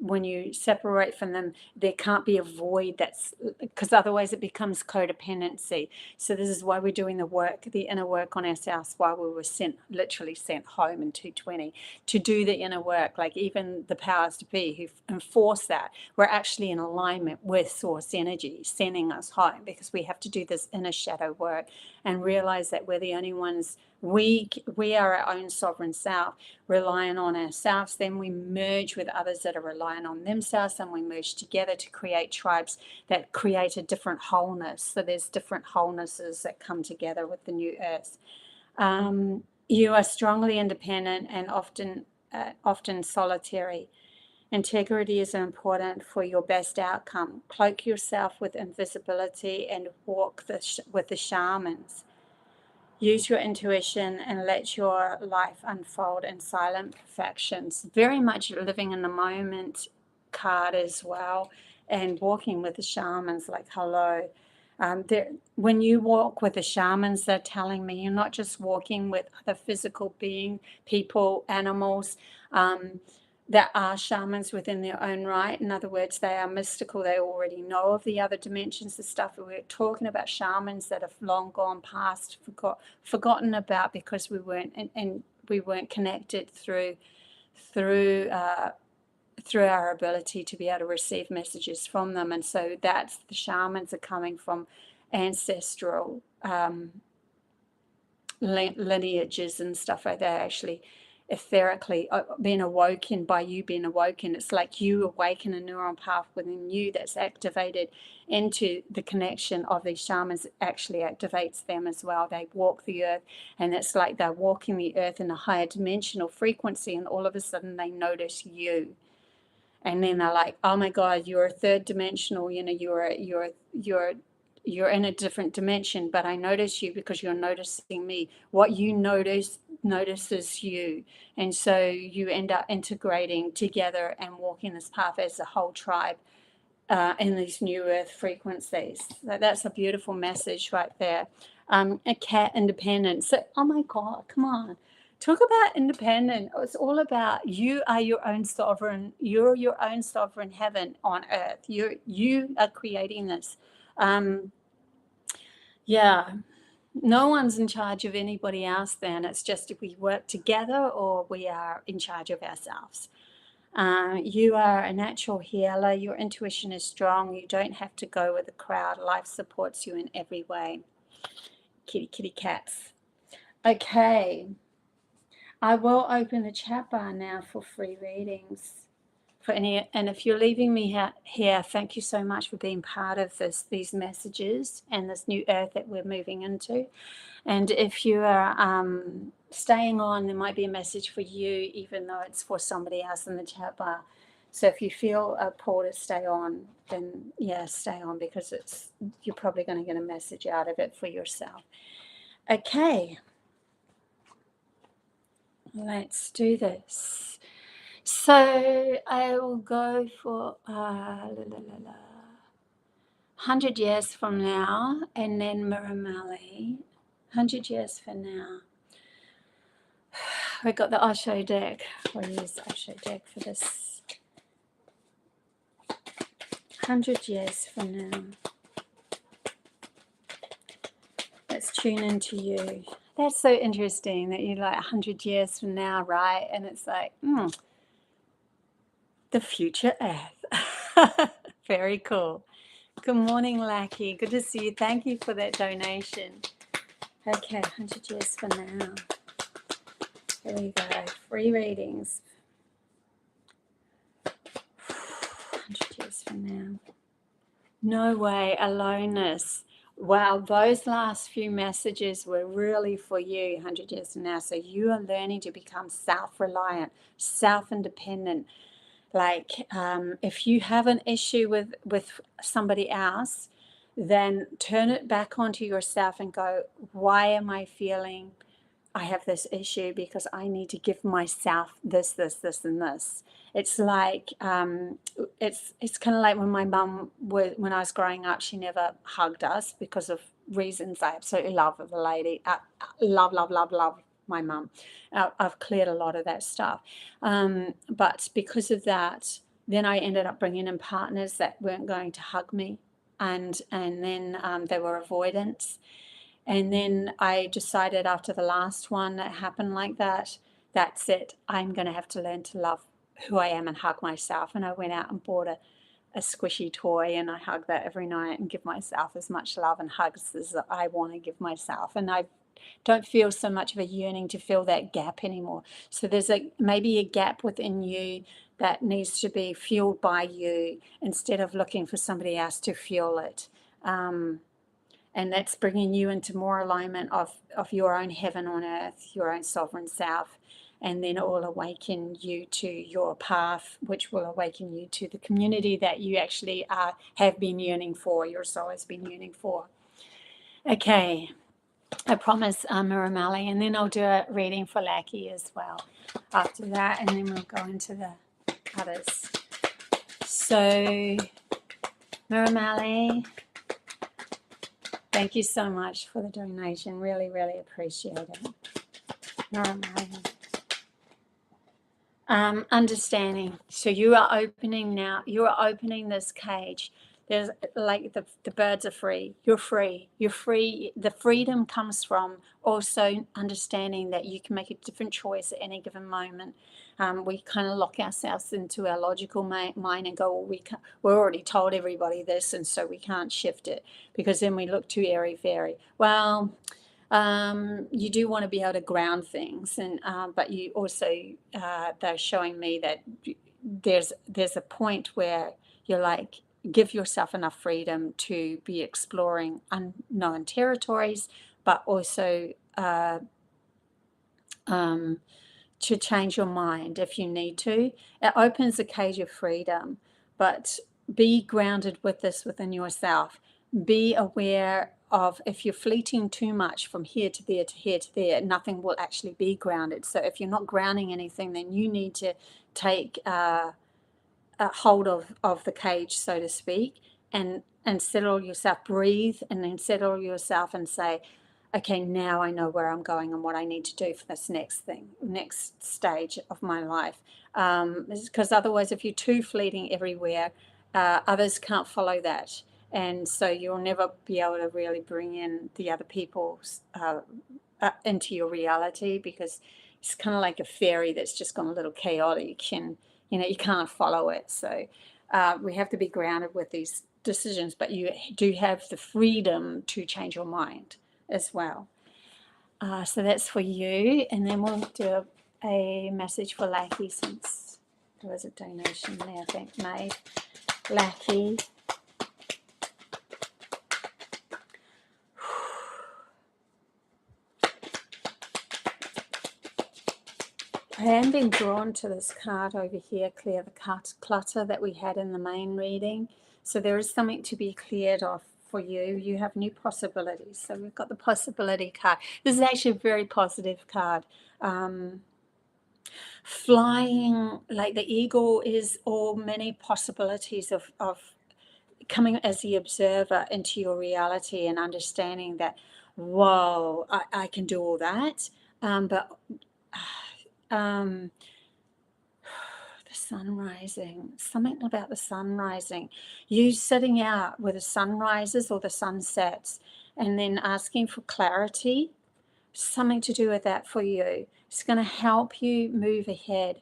when you separate from them, there can't be a void, that's because otherwise it becomes codependency. So this is why we're doing the work, the inner work on ourselves, while we were literally sent home in 220 to do the inner work. Like even the powers to be who enforce that, we're actually in alignment with source energy sending us home, because we have to do this inner shadow work and realize that we're the only ones. We are our own sovereign self, relying on ourselves. Then we merge with others that are relying on themselves, and we merge together to create tribes that create a different wholeness. So there's different wholenesses that come together with the new earth. You are strongly independent and often solitary. Integrity is important for your best outcome. Cloak yourself with invisibility and walk with the shamans. Use your intuition and let your life unfold in silent perfections. Very much living in the moment card as well, and walking with the shamans, like hello. When you walk with the shamans, they're telling me you're not just walking with other physical people, animals. There are shamans within their own right. In other words, they are mystical. They already know of the other dimensions, the stuff that we're talking about. Shamans that have long gone past, forgotten about, because we weren't connected through through our ability to be able to receive messages from them. And so that's the shamans are coming from ancestral lineages and stuff like that, actually etherically being awoken by you being awoken. It's like you awaken a neuron path within you that's activated into the connection of these shamans. It actually activates them as well. They walk the earth, and it's like they're walking the earth in a higher dimensional frequency, and all of a sudden they notice you. And then they're like, oh my God, you're a third dimensional, you know, you're in a different dimension, but I notice you because you're noticing me. What you notices you. And so you end up integrating together and walking this path as a whole tribe in these new earth frequencies. So that's a beautiful message right there. A cat independence. So, oh my God, come on. Talk about independent. It's all about you are your own sovereign. You're your own sovereign heaven on earth. You are creating this. Yeah, no one's in charge of anybody else then. It's just if we work together or we are in charge of ourselves. You are a natural healer. Your intuition is strong. You don't have to go with the crowd. Life supports you in every way. Kitty, kitty, cats. Okay. I will open the chat bar now for free readings. And if you're leaving me here, thank you so much for being part of these messages and this new earth that we're moving into. And if you are staying on, there might be a message for you, even though it's for somebody else in the chat bar. So if you feel a pull to stay on, then yeah, stay on, because you're probably going to get a message out of it for yourself. Okay. Let's do this. So I will go for 100 years from now, and then Miramali. 100 years from now. We got the Osho deck. We'll use the Osho deck for this. 100 years from now. Let's tune into you. That's so interesting that you're like 100 years from now, right? And it's like, the future earth. Very cool. Good morning, Lackey. Good to see you. Thank you for that donation. Okay, 100 years from now. Here we go. Free readings. 100 years from now. No way. Aloneness. Wow, those last few messages were really for you 100 years from now. So you are learning to become self-reliant, self-independent. Like if you have an issue with somebody else, then turn it back onto yourself and go, why am I feeling I have this issue? Because I need to give myself this, and this. It's like it's kind of like when my mum, when I was growing up, she never hugged us because of reasons I absolutely love of a lady. Love my mum. I've cleared a lot of that stuff. But because of that, then I ended up bringing in partners that weren't going to hug me. And then they were avoidance. And then I decided after the last one that happened like that, that's it. I'm going to have to learn to love who I am and hug myself. And I went out and bought a squishy toy, and I hug that every night and give myself as much love and hugs as I want to give myself. And I don't feel so much of a yearning to fill that gap anymore. So there's maybe a gap within you that needs to be fueled by you instead of looking for somebody else to fuel it. And that's bringing you into more alignment of your own heaven on earth, your own sovereign self. And then it will awaken you to your path, which will awaken you to the community that you actually have been yearning for, your soul has been yearning for. Okay, I promise Miramali, and then I'll do a reading for Lackey as well after that, and then we'll go into the others. So, Miramali, thank you so much for the donation. Really, really appreciate it. Miramali. Understanding. So you are opening now. You are opening this cage. There's like the birds are free. You're free. You're free. The freedom comes from also understanding that you can make a different choice at any given moment. We kind of lock ourselves into our logical mind and go, well, we're already told everybody this, and so we can't shift it, because then we look too airy-fairy. Well, you do want to be able to ground things, and but you also, they're showing me that there's a point where you're like, give yourself enough freedom to be exploring unknown territories, but also to change your mind if you need to. It opens a cage of freedom, but be grounded with this within yourself. Be aware of, if you're fleeting too much from here to there to here to there, nothing will actually be grounded. So if you're not grounding anything, then you need to take a hold of the cage, so to speak, and settle yourself, breathe, and then settle yourself and say, okay, now I know where I'm going and what I need to do for this next stage of my life. Because otherwise, if you're too fleeting everywhere, others can't follow that. And so you'll never be able to really bring in the other people's into your reality, because it's kind of like a fairy that's just gone a little chaotic, and you can't follow it. So we have to be grounded with these decisions, but you do have the freedom to change your mind as well. So that's for you. And then we'll do a message for Lackey, since there was a donation there, I think, made. Lackey. I am being drawn to this card over here, clear the clutter, that we had in the main reading. So there is something to be cleared off for you. You have new possibilities. So we've got the possibility card. This is actually a very positive card. Flying like the eagle is all many possibilities of coming as the observer into your reality and understanding that, whoa, I can do all that. But the sun rising, something about the sun rising, you sitting out where the sun rises or the sun sets, and then asking for clarity, something to do with that for you. It's going to help you move ahead.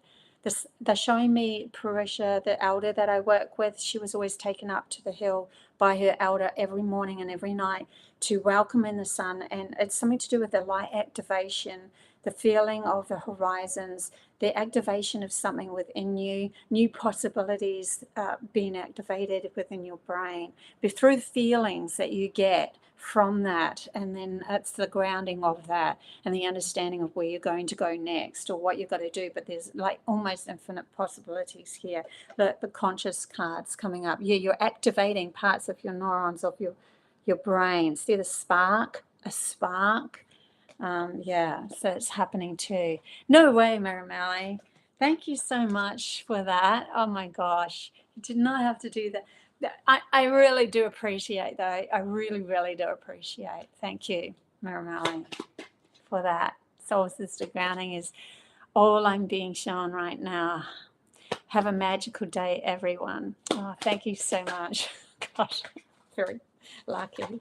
They're showing me Parisha, the elder that I work with. She was always taken up to the hill by her elder every morning and every night to welcome in the sun, and it's something to do with the light activation, the feeling of the horizons, the activation of something within you, new possibilities being activated within your brain, but through the feelings that you get from that. And then it's the grounding of that and the understanding of where you're going to go next or what you've got to do. But there's like almost infinite possibilities here. The conscious cards coming up. Yeah, you're activating parts of your neurons of your brain. See the spark? A spark. Yeah, so it's happening too. No way, Marimali. Thank you so much for that. Oh my gosh, you did not have to do that. I really do appreciate that. I really, really do appreciate. Thank you, Marimali, for that. Soul Sister grounding is all I'm being shown right now. Have a magical day, everyone. Oh, thank you so much. Gosh, very lucky.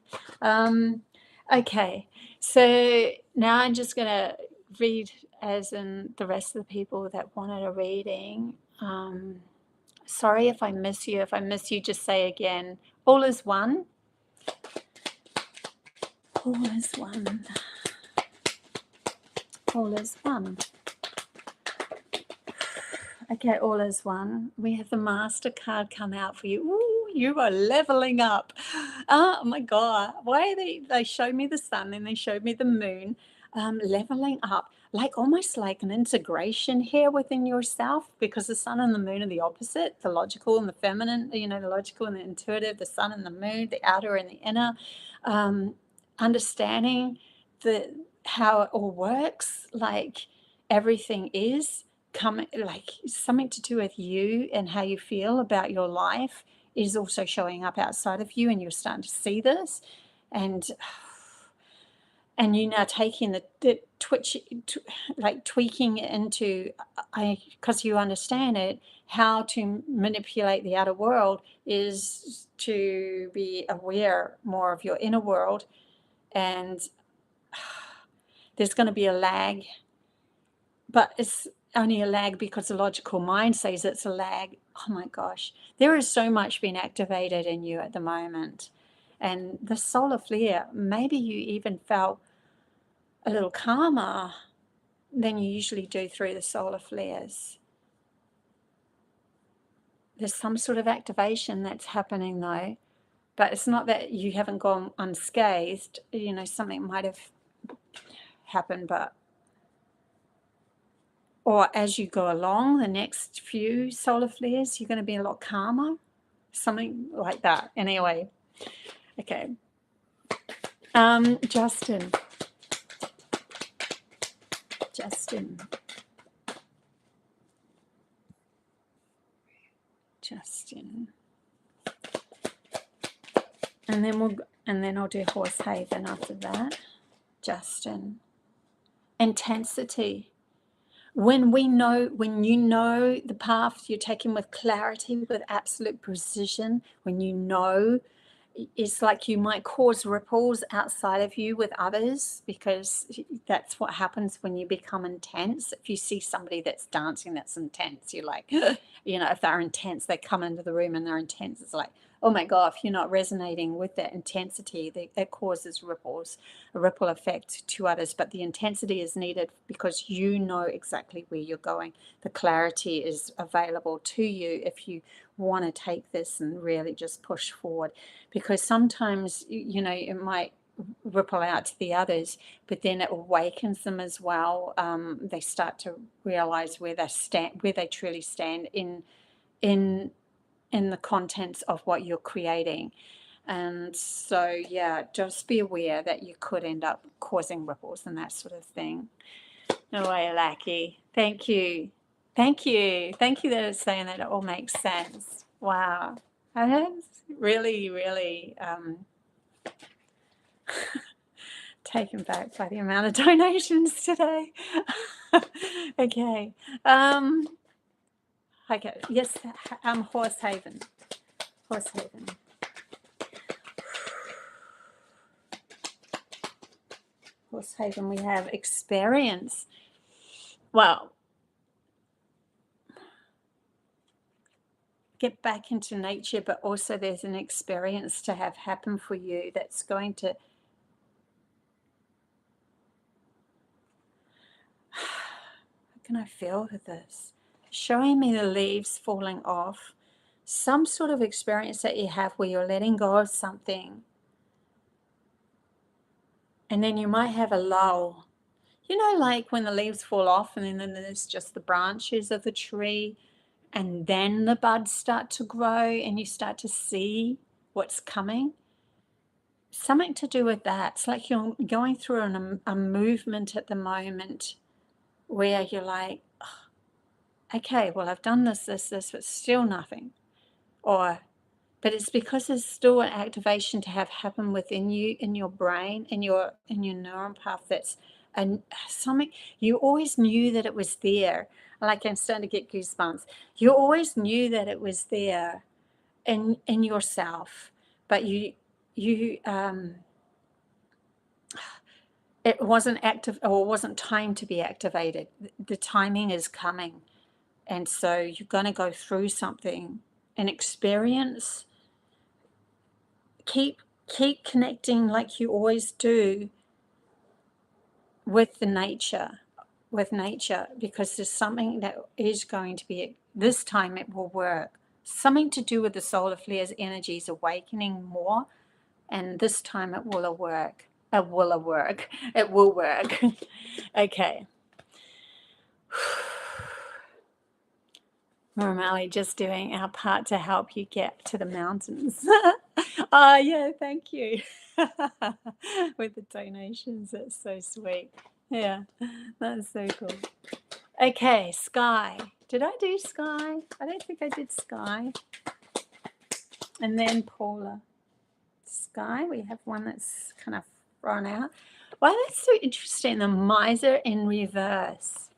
Okay, so now I'm just going to read as in the rest of the people that wanted a reading. Sorry if I miss you. If I miss you, just say again. All is one. All is one. All is one. Okay, all is one. We have the Master card come out for you. Ooh, you are leveling up. Oh my God. Why are they showed me the sun and they showed me the moon. Leveling up, like almost like an integration here within yourself, because the sun and the moon are the opposite, the logical and the feminine, the logical and the intuitive, the sun and the moon, the outer and the inner. Understanding how it all works, like everything is coming, like something to do with you and how you feel about your life is also showing up outside of you, and you're starting to see this, and you're now taking like tweaking it into, because you understand it, how to manipulate the outer world is to be aware more of your inner world. And there's going to be a lag, but it's only a lag because the logical mind says it's a lag. Oh my gosh, there is so much being activated in you at the moment. And the solar flare, maybe you even felt a little calmer than you usually do through the solar flares. There's some sort of activation that's happening though, but it's not that you haven't gone unscathed. You know, something might have happened, but, or as you go along the next few solar flares, you're going to be a lot calmer, something like that. Anyway, okay. Justin. And then I'll do Horsehaven after that. Justin. Intensity. When you know the path you're taking with clarity, with absolute precision, when you know, it's like you might cause ripples outside of you with others, because that's what happens when you become intense. If you see somebody that's dancing that's intense, you're like, you know, if they're intense, they come into the room and they're intense, it's like, oh my God, if you're not resonating with that intensity, it causes ripples, a ripple effect to others. But the intensity is needed because you know exactly where you're going. The clarity is available to you if you want to take this and really just push forward. Because sometimes, you know, it might ripple out to the others, but then it awakens them as well. They start to realize where they truly stand in the contents of what you're creating. And so, yeah, just be aware that you could end up causing ripples and that sort of thing. No way, Lackey. Thank you that it's saying that it all makes sense. Wow. I'm really, really taken back by the amount of donations today. Okay. Okay. Yes, Horsehaven. Horsehaven, we have experience. Well, get back into nature, but also there's an experience to have happen for you that's going to, how can I feel with this? Showing me the leaves falling off, some sort of experience that you have where you're letting go of something. And then you might have a lull. You know, like when the leaves fall off and then there's just the branches of the tree, and then the buds start to grow and you start to see what's coming. Something to do with that. It's like you're going through a movement at the moment where you're like, oh, okay, well, I've done this, but still nothing. But it's because there's still an activation to have happen within you, in your brain, in your neuron path. That's something you always knew that it was there. Like, I'm starting to get goosebumps. You always knew that it was there in yourself, but it wasn't active, or it wasn't time to be activated. The timing is coming, and so you're going to go through something, an experience. Keep connecting like you always do with nature, because there's something that is going to be, this time it will work. Something to do with the solar flares energies awakening more, and this time it will work. It will work. Okay. Normally just doing our part to help you get to the mountains. Oh, yeah, thank you. With the donations, that's so sweet. Yeah, that's so cool. Okay, Sky. Did I do Sky? I don't think I did Sky. And then Paula. Sky, we have one that's kind of thrown out. Wow, that's so interesting. The miser in reverse.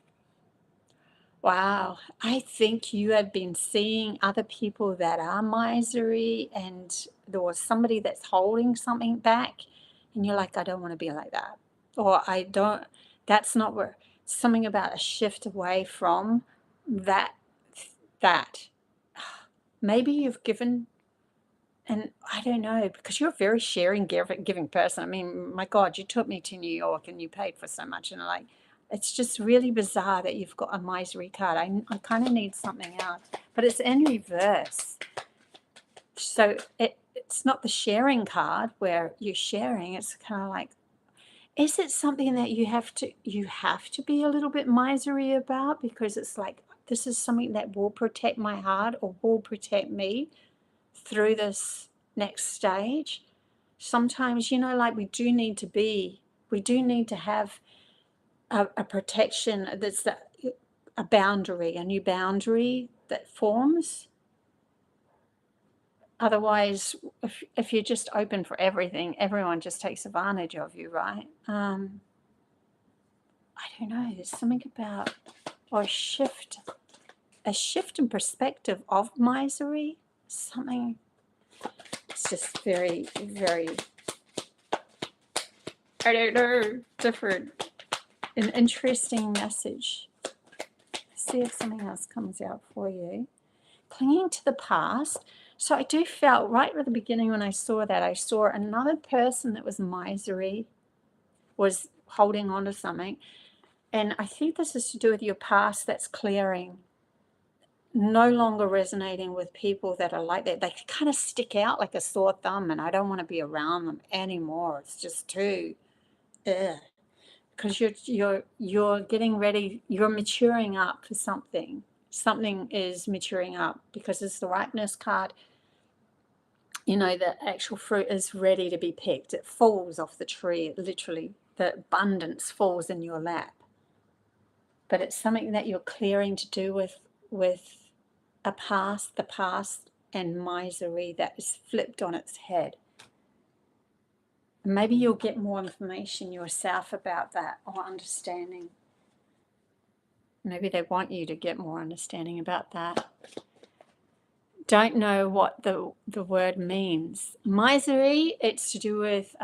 Wow, I think you have been seeing other people that are misery, and there was somebody that's holding something back, and you're like, I don't want to be like that. Or I don't, that's not where, something about a shift away from that, that. Maybe you've given, and I don't know, because you're a very sharing, giving person. I mean, my God, you took me to New York and you paid for so much, and like, it's just really bizarre that you've got a misery card. I kind of need something else, but it's in reverse. So it's not the sharing card where you're sharing. It's kind of like, is it something that you have to be a little bit misery about, because it's like, this is something that will protect my heart or will protect me through this next stage. Sometimes, like we do need to have a protection. There's a boundary, a new boundary that forms. Otherwise, if you're just open for everything, everyone just takes advantage of you, right? I don't know. There's something about, or a shift in perspective of misery. Something. It's just very, very, I don't know, different. An interesting message. See if something else comes out for you. Clinging to the past. So I do felt right at the beginning when I saw that, I saw another person that was misery, was holding on to something. And I think this is to do with your past that's clearing. No longer resonating with people that are like that. They kind of stick out like a sore thumb, and I don't want to be around them anymore. It's just too, because you're getting ready. You're maturing up for something. Something is maturing up because it's the ripeness card. The actual fruit is ready to be picked. It falls off the tree. Literally, the abundance falls in your lap. But it's something that you're clearing to do with the past and misery that is flipped on its head. Maybe you'll get more information yourself about that, or understanding. Maybe they want you to get more understanding about that. Don't know what the word means. Misery, it's to do with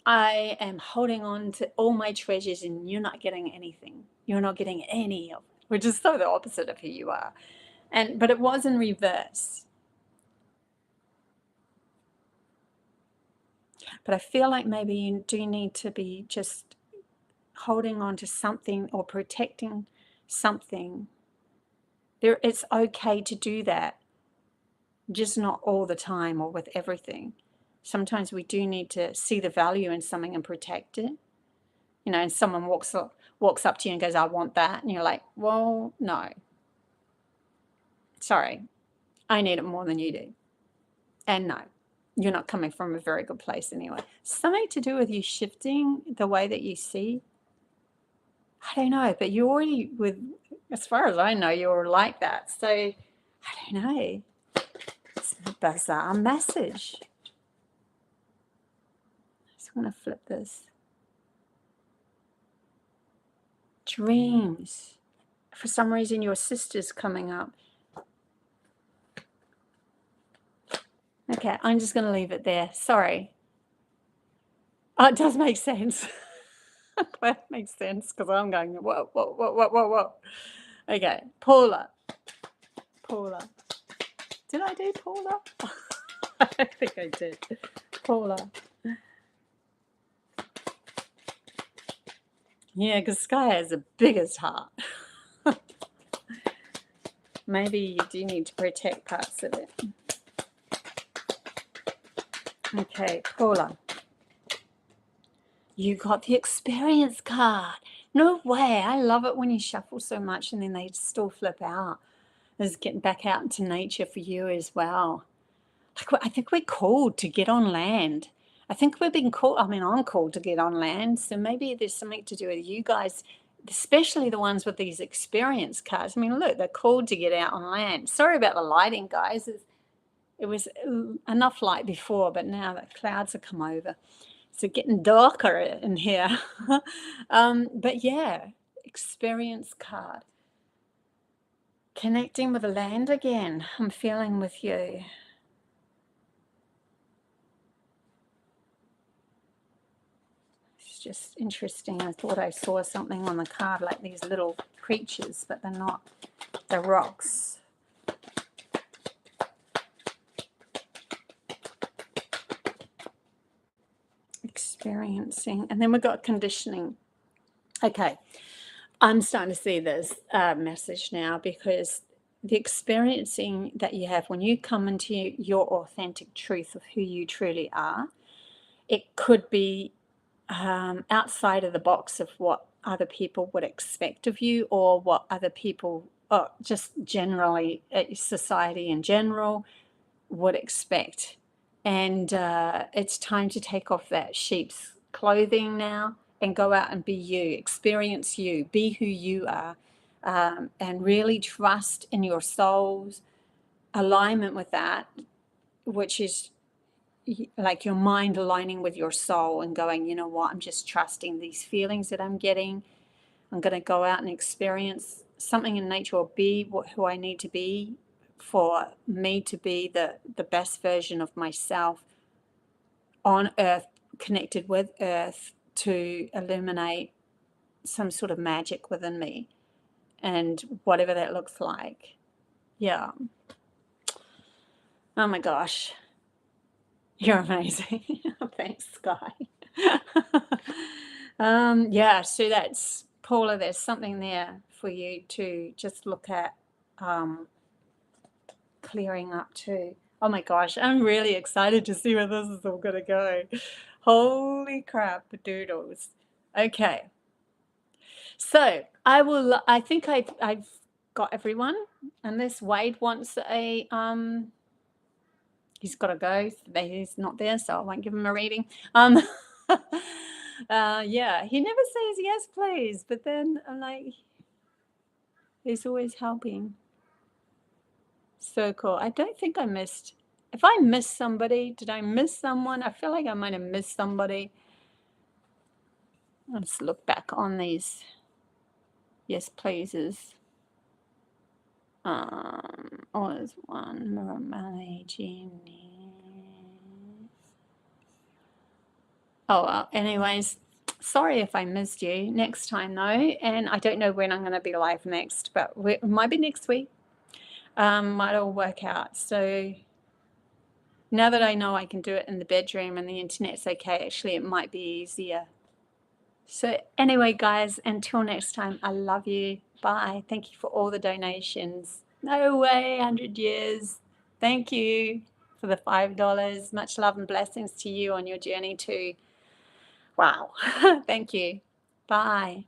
I am holding on to all my treasures and you're not getting anything. You're not getting any of it, which is so the opposite of who you are. But it was in reverse. But I feel like maybe you do need to be just holding on to something or protecting something. It's okay to do that, just not all the time or with everything. Sometimes we do need to see the value in something and protect it. And someone walks up to you and goes, I want that. And you're like, well, no. Sorry, I need it more than you do. And no, you're not coming from a very good place anyway. Something to do with you shifting the way that you see. I don't know, but you already, as far as I know, you're like that. So I don't know. It's a bizarre message. I just want to flip this. Dreams. For some reason, your sister's coming up. Okay, I'm just going to leave it there. Sorry. Oh, it does make sense. That makes sense, because I'm going, whoa. Okay, Paula. Did I do Paula? I think I did. Paula. Yeah, because Sky has the biggest heart. Maybe you do need to protect parts of it. Okay, Paula. You got the experience card. No way. I love it when you shuffle so much and then they still flip out. It's getting back out into nature for you as well. I think we're called to get on land. I think we've been called, I'm called to get on land. So maybe there's something to do with you guys, especially the ones with these experience cards. Look, they're called to get out on land. Sorry about the lighting, guys. It was enough light before, but now the clouds have come over. It's getting darker in here. But yeah, experience card. Connecting with the land again. I'm feeling with you. It's just interesting. I thought I saw something on the card like these little creatures, but they're not. They're rocks. Experiencing. And then we've got conditioning. Okay. I'm starting to see this message now, because the experiencing that you have when you come into your authentic truth of who you truly are, it could be outside of the box of what other people would expect of you, or what other people, or just generally society in general, would expect. And it's time to take off that sheep's clothing now and go out and be you, experience you, be who you are, and really trust in your soul's alignment with that, which is like your mind aligning with your soul and going, you know what, I'm just trusting these feelings that I'm getting. I'm going to go out and experience something in nature, or be who I need to be for me to be the best version of myself on earth, connected with earth, to illuminate some sort of magic within me, and whatever that looks like. Yeah. Oh my gosh. You're amazing. Thanks, Sky. Yeah, so that's Paula, there's something there for you to just look at, clearing up too. Oh my gosh, I'm really excited to see where this is all gonna go. Holy crap, doodles. Okay. So I think I've got everyone, unless Wade wants a he's got to go. He's not there, so I won't give him a reading. Yeah, he never says yes, please, but then I'm like, he's always helping. So cool. I don't think I missed. If I missed somebody, did I miss someone? I feel like I might have missed somebody. Let's look back on these yes, pleases. Oh, there's one. Oh, well, anyways, sorry if I missed you. Next time, though, and I don't know when I'm going to be live next, but it might be next week. Might all work out. So now that I know I can do it in the bedroom and the internet's okay, actually, it might be easier. So anyway, guys, until next time, I love you. Bye. Thank you for all the donations. No way, 100 years. Thank you for the $5. Much love and blessings to you on your journey too. Wow. Thank you. Bye.